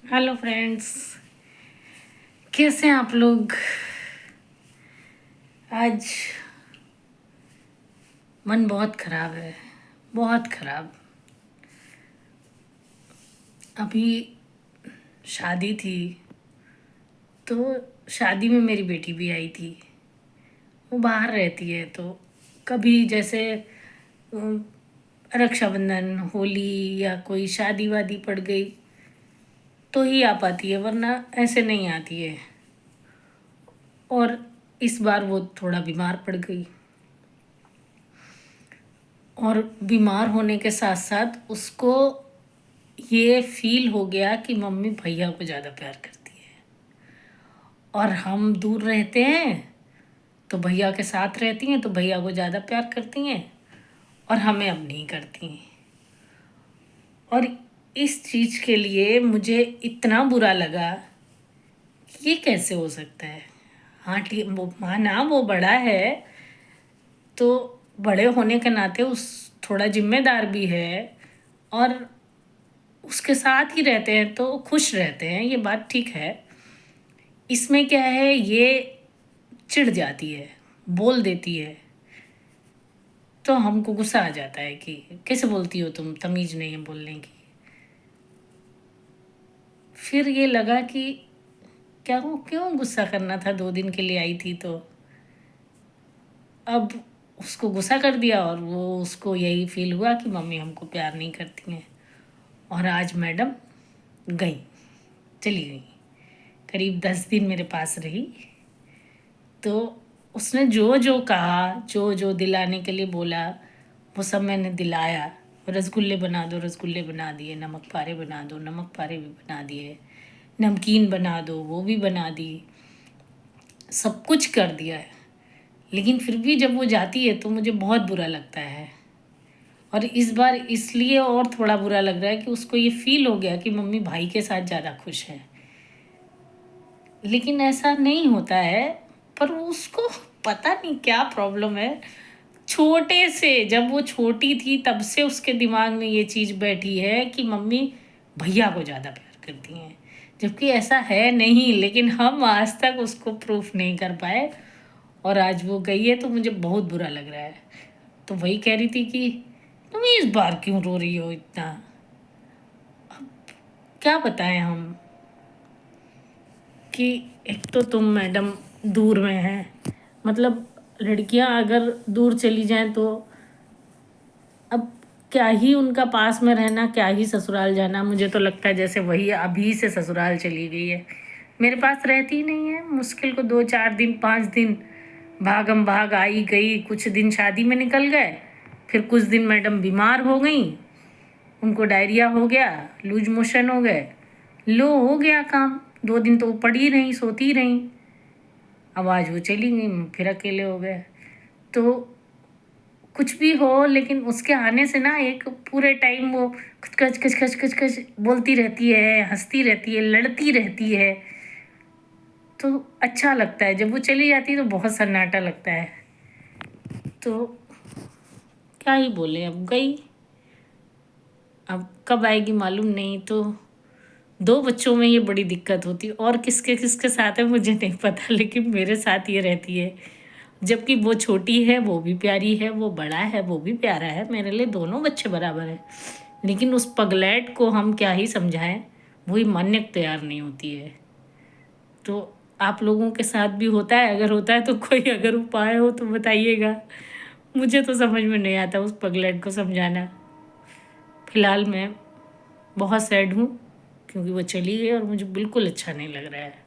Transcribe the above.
Hello friends, कैसे हैं आप लोग। आज मन बहुत ख़राब है, बहुत ख़राब। अभी शादी थी तो शादी में मेरी बेटी भी आई थी। वो बाहर रहती है तो कभी जैसे अम, रक्षाबंधन, होली या कोई शादी वादी पड़ गई तो ही आ पाती है, वरना ऐसे नहीं आती है। और इस बार वो थोड़ा बीमार पड़ गई और बीमार होने के साथ साथ उसको ये फील हो गया कि मम्मी भैया को ज़्यादा प्यार करती है। और हम दूर रहते हैं तो भैया के साथ रहती हैं तो भैया को ज़्यादा प्यार करती हैं और हमें अब नहीं करती हैं। और इस चीज़ के लिए मुझे इतना बुरा लगा कि ये कैसे हो सकता है। हाँ ठीक, वो माना वो बड़ा है तो बड़े होने के नाते उस थोड़ा जिम्मेदार भी है और उसके साथ ही रहते हैं तो खुश रहते हैं, ये बात ठीक है। इसमें क्या है, ये चिढ़ जाती है, बोल देती है तो हमको गुस्सा आ जाता है कि कैसे बोलती हो तुम, तमीज़ नहीं है बोलने की। फिर ये लगा कि क्या हो, क्यों गुस्सा करना था, 2 दिन के लिए आई थी तो अब उसको गुस्सा कर दिया और वो उसको यही फील हुआ कि मम्मी हमको प्यार नहीं करती हैं। और आज मैडम गई, चली गई, करीब 10 दिन मेरे पास रही। तो उसने जो जो कहा, जो जो दिलाने के लिए बोला, वो सब मैंने दिलाया। रसगुल्ले बना दो, रसगुल्ले बना दिए, नमक पारे बना दो, नमक पारे भी बना दिए, नमकीन बना दो, वो भी बना दी, सब कुछ कर दिया है। लेकिन फिर भी जब वो जाती है तो मुझे बहुत बुरा लगता है। और इस बार इसलिए और थोड़ा बुरा लग रहा है कि उसको ये फील हो गया कि मम्मी भाई के साथ ज़्यादा खुश है। लेकिन ऐसा नहीं होता है, पर उसको पता नहीं क्या प्रॉब्लम है। छोटे से, जब वो छोटी थी तब से उसके दिमाग में ये चीज़ बैठी है कि मम्मी भैया को ज़्यादा प्यार करती हैं, जबकि ऐसा है नहीं। लेकिन हम आज तक उसको प्रूफ नहीं कर पाए और आज वो गई है तो मुझे बहुत बुरा लग रहा है। तो वही कह रही थी कि तुम इस बार क्यों रो रही हो इतना। क्या बताएं हम कि एक तो तुम मैडम दूर में हैं, मतलब लड़कियां अगर दूर चली जाएं तो अब क्या ही उनका पास में रहना, क्या ही ससुराल जाना। मुझे तो लगता है जैसे वही अभी से ससुराल चली गई है, मेरे पास रहती ही नहीं है। मुश्किल को 2 4 दिन 5 दिन भागम भाग आई गई। कुछ दिन शादी में निकल गए, फिर कुछ दिन मैडम बीमार हो गई, उनको डायरिया हो गया, लूज मोशन हो गए, लो हो गया काम। 2 दिन तो वो पड़ी रही, सोती रही। अब आज वो चली गई, फिर अकेले हो गए। तो कुछ भी हो, लेकिन उसके आने से ना एक पूरे टाइम वो खच खच खच खच खच खच बोलती रहती है, हंसती रहती है, लड़ती रहती है। तो अच्छा लगता है, जब वो चली जाती है तो बहुत सन्नाटा लगता है। तो क्या ही बोले, अब गई, अब कब आएगी मालूम नहीं। तो 2 बच्चों में ये बड़ी दिक्कत होती है, और किसके किसके साथ है मुझे नहीं पता, लेकिन मेरे साथ ये रहती है। जबकि वो छोटी है वो भी प्यारी है, वो बड़ा है वो भी प्यारा है, मेरे लिए दोनों बच्चे बराबर है। लेकिन उस पगलैट को हम क्या ही समझाएं, वही मानने को तैयार नहीं होती है। तो आप लोगों के साथ भी होता है, अगर होता है तो कोई अगर उपाय हो तो बताइएगा। मुझे तो समझ में नहीं आता उस पगलैट को समझाना। फिलहाल मैं बहुत सैड हूँ क्योंकि वो चली गई और मुझे बिल्कुल अच्छा नहीं लग रहा है।